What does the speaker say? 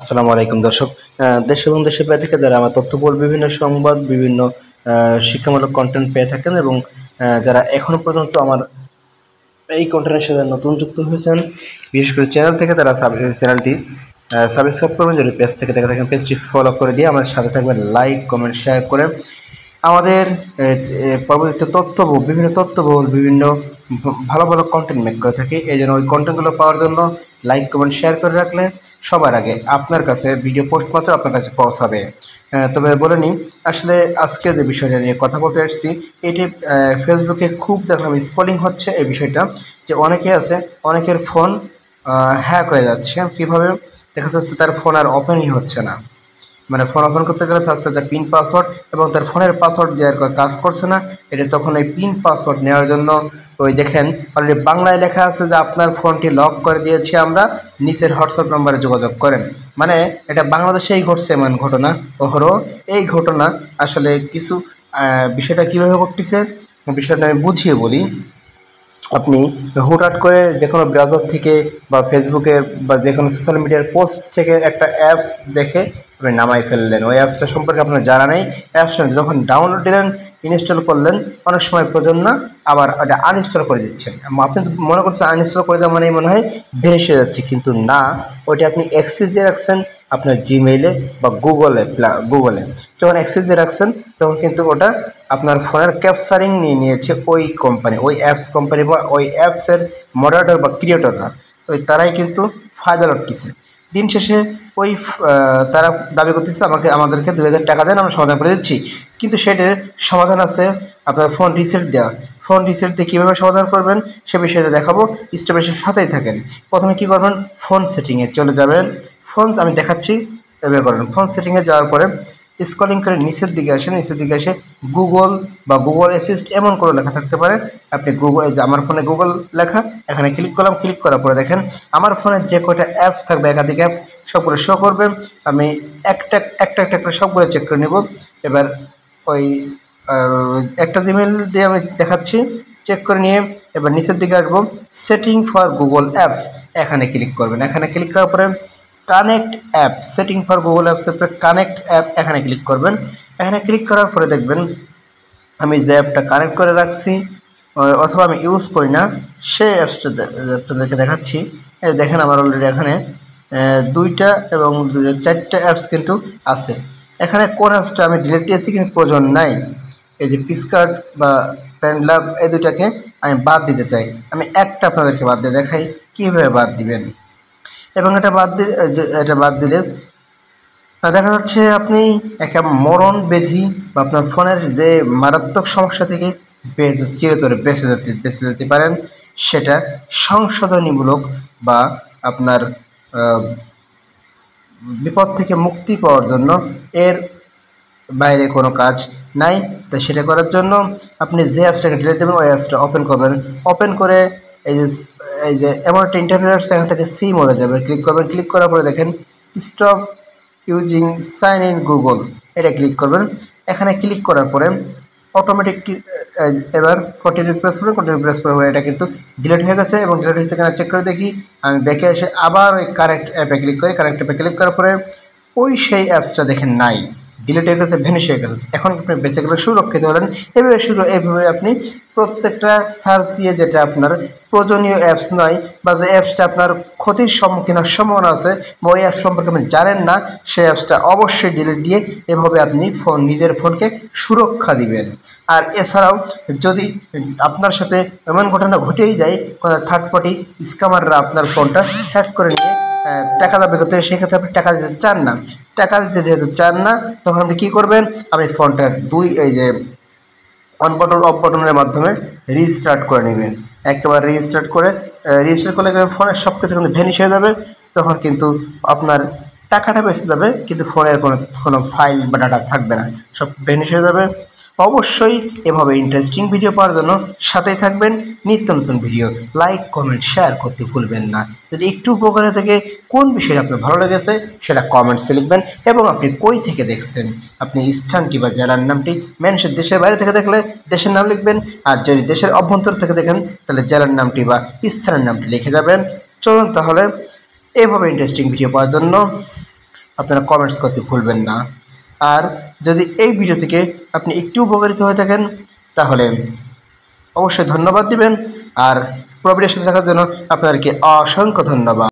আসসালামু আলাইকুম দর্শক। দেশ এবং দেশের বাইরে থেকে যারা আমার তথ্যবহুল বিভিন্ন সংবাদ, বিভিন্ন শিক্ষামূলক কন্টেন্ট পেয়ে থাকেন এবং যারা এখনো পর্যন্ত আমার এই কন্টেন্টের সাথে নতুন যুক্ত হয়েছেন, বিশেষ করে চ্যানেল থেকে তারা চ্যানেলটি সাবস্ক্রাইব করবেন। যদি পেজ থেকে দেখে থাকেন পেজটি ফলো করে দিয়ে আমার সাথে থাকবেন, লাইক কমেন্ট শেয়ার করে আমাদের পরবর্তীতে বিভিন্ন তথ্যবহুল বিভিন্ন ভালো ভালো কন্টেন্ট মেক করে থাকি। এই জন্য ওই কন্টেন্টগুলো পাওয়ার জন্য লাইক কমেন্ট শেয়ার করে রাখলে সবার আগে আপনার কাছে ভিডিও পোস্ট মাত্র আপনার কাছে পৌঁছাবে। তবে বলে নিই, আসলে আজকে যে বিষয়টা নিয়ে কথা বলতে এসেছি, এটি ফেসবুকে খুব দেখলাম স্ক্রলিং হচ্ছে এই বিষয়টা, যে অনেকে আছে অনেকের ফোন হ্যাক হয়ে যাচ্ছে। কীভাবে দেখা যাচ্ছে তার ফোন আর ওপেনই হচ্ছে না, মানে ফোন ওপেন করতে গেলে থাকছে তার পিন পাসওয়ার্ড এবং তার ফোনের পাসওয়ার্ড দেওয়ার কাজ করছে না। এটা তখন এই পিন পাসওয়ার্ড নেওয়ার জন্য ওই দেখেন অলরেডি বাংলায় লেখা আছে যে আপনার ফোনটি লক করে দিয়েছি আমরা, নিচের হোয়াটসঅ্যাপ নম্বরে যোগাযোগ করেন। মানে এটা বাংলাদেশেই ঘটছে এমন ঘটনা। ওহরো এই ঘটনা আসলে কিছু বিষয়টা কীভাবে ঘটতেছে বিষয়টা আমি বুঝিয়ে বলি। আপনি হুটহাট করে যে কোনো ব্রাউজার থেকে বা ফেসবুকের বা যে কোনো সোশ্যাল মিডিয়ার পোস্ট থেকে একটা অ্যাপস দেখে আপনি নামাই ফেললেন। ওই অ্যাপসটা সম্পর্কে আপনার জানা নেই, অ্যাপসটা যখন ডাউনলোড দিলেন, ইনস্টল করলেন, অনেক সময় প্রয়োজন না, আবার ওটা আনইনস্টল করে দিচ্ছেন। আপনি মনে করছেন আনইনস্টল করে দেওয়া মানে মনে হয় ভেনিশ হয়ে যাচ্ছে, কিন্তু না, ওইটা আপনি অ্যাক্সেস দিয়ে রাখছেন আপনার জিমেইলে বা গুগলে। যখন অ্যাক্সেস দিয়ে রাখছেন তখন কিন্তু ওটা আপনার ফোনের ক্যাপচারিং নিয়ে নিয়েছে ওই কোম্পানি, ওই অ্যাপস কোম্পানি বা ওই অ্যাপসের মডারেটর বা ক্রিয়েটররা, ওই তারাই কিন্তু ফায়দা লটকিছে। দিন শেষে ওই তারা দাবি করতেছে আমাদেরকে 2000 টাকা দেন, আমরা সমাধান করে দিচ্ছি। কিন্তু সেটার সমাধান আছে আপনার ফোন রিসেট দেওয়া। ফোন রিসেট দিয়ে কীভাবে সমাধান করবেন সে বিষয়টা দেখাবো, স্টেপের সাথেই থাকেন। প্রথমে কী করবেন, ফোন সেটিংয়ে চলে যাবেন। আমি দেখাচ্ছি, এভাবে করেন। ফোন সেটিংয়ে যাওয়ার পরে স্ক্রলিং করে নিচের দিকে আসেন। নিচের দিকে এসে গুগল বা গুগল অ্যাসিস্ট এমন করে লেখা থাকতে পারে, আপনি গুগল, আমার ফোনে গুগল লেখা, এখানে ক্লিক করলাম। ক্লিক করার পরে দেখেন আমার ফোনে যে কয়টা অ্যাপস থাকবে, একাধিক অ্যাপস সবগুলো শো করবে। আমি একটা করে সবগুলো চেক করে নেব। এবার ওই একটা জিমেল দিয়ে আমি দেখাচ্ছি, চেক করে নিয়ে এবার নিচের দিকে আসবো, সেটিং ফর গুগল অ্যাপস, এখানে ক্লিক করবেন। এখানে ক্লিক করার পরে connect app, setting for Google অ্যাপসের পরে কানেক্ট অ্যাপ, এখানে ক্লিক করবেন। এখানে ক্লিক করার পরে দেখবেন আমি যে অ্যাপটা কানেক্ট করে রাখছি অথবা আমি ইউজ করি না সেই অ্যাপসটাদেরকে দেখাচ্ছি। দেখেন আমার অলরেডি এখানে 2টা এবং 4টা অ্যাপস কিন্তু আছে। এখানে কোন অ্যাপসটা আমি ডিলিট দিয়েছি কিন্তু প্রয়োজন নাই, এই যে পিসকার্ট বা প্যান্ডলাভ, এই দুইটাকে আমি বাদ দিতে চাই। আমি একটা আপনাদেরকে বাদ দিয়ে দেখাই কীভাবে বাদ দিবেন। এবং এটা বাদ দিলে দেখা যাচ্ছে আপনি একটা মরণ ব্যাধি বা আপনার ফোনের যে মারাত্মক সমস্যা থেকে চিরতরে বেঁচে যেতে পারেন। সেটা সংশোধনীমূলক বা আপনার বিপদ থেকে মুক্তি পাওয়ার জন্য এর বাইরে কোনো কাজ নাই। তাই সেটা করার জন্য আপনি যে অ্যাপসটাকে ডিলিট দেবেন ওই অ্যাপসটা ওপেন করবেন। ওপেন করে এই যে এমন একটা ইন্টারফেস, এখান থেকে সি মোডে যাবেন, ক্লিক করবেন। ক্লিক করার পরে দেখেন stop using sign in Google, এটা ক্লিক করবেন। এখানে ক্লিক করার পরে অটোমেটিক এবার কন্টিনিউ প্রেস করবেন। এটা কিন্তু ডিলিট হয়ে গেছে এবং ডিলিট হয়েছে কিনা চেক করে দেখি। আমি ব্যাকে এসে আবার ওই কারেক্ট অ্যাপে ক্লিক করি। কারেক্ট অ্যাপে ক্লিক করার পরে ওই সেই অ্যাপসটা দেখেন নাই, ডিলিট হয়ে গেছে, ভ্যানিশ হয়ে গেছে। এখন আপনি বেসিক্যালি সুরক্ষিত হলেন। এইভাবে আপনি প্রত্যেকটা সার্চ দিয়ে যেটা আপনার প্রয়োজনীয় অ্যাপস নয় বা যে অ্যাপসটা আপনার ক্ষতির সম্মুখীন হওয়ার সম্ভাবনা আছে বা ওই অ্যাপস সম্পর্কে আপনি জানেন না, সেই অ্যাপসটা অবশ্যই ডিলিট দিয়ে এভাবে আপনি নিজের ফোনকে সুরক্ষা দিবেন। আর এছাড়াও যদি আপনার সাথে এমন ঘটনা ঘটেই যায়, থার্ড পার্টি স্ক্যামাররা আপনার ফোনটা হ্যাক করে নিয়ে টাকা দাবি করতে, সেক্ষেত্রে আপনি টাকা দিতে চান না। টাকা দিতে যেহেতু চান না, তখন আপনি কী করবেন, আপনি ফোনটার এই যে অন বাটন অফ বাটনের মাধ্যমে রিস্টার্ট করে নেবেন। একেবারে রিস্টার্ট করলে ফোনের সব কিছু কিন্তু ভ্যানিশ হয়ে যাবে। তখন কিন্তু আপনার টাকাটা বেঁচে যাবে, কিন্তু ফোনের কোনো ফাইল বা ডাটা থাকবে না, সব ভ্যানিশ হয়ে যাবে। অবশ্যই এভাবে ইন্টারেস্টিং ভিডিও পাওয়ার জন্য সাথেই থাকবেন। নিত্য নতুন ভিডিও লাইক কমেন্ট শেয়ার করতে ভুলবেন না। যদি একটু উপকারে থেকে কোন বিষয়টা আপনার ভালো লেগেছে সেটা কমেন্টসে লিখবেন এবং আপনি কই থেকে দেখছেন, আপনি স্থানটি বা জেলার নামটি মেনশন, দেশের বাইরে থেকে দেখলে দেশের নাম লিখবেন, আর যদি দেশের অভ্যন্তর থেকে দেখেন তাহলে জেলার নামটি বা স্থানের নামটি লিখে যাবেন। চলুন তাহলে এভাবে ইন্টারেস্টিং ভিডিও পাওয়ার জন্য আপনারা কমেন্টস করতে ভুলবেন না। আর যদি এই ভিডিও থেকে আপনি একটু উপকারিত হয়ে থাকেন তাহলে অবশ্যই ধন্যবাদ দিবেন। আর পুরো ভিডিওর সাথে থাকার জন্য আপনাদেরকে অসংখ্য ধন্যবাদ।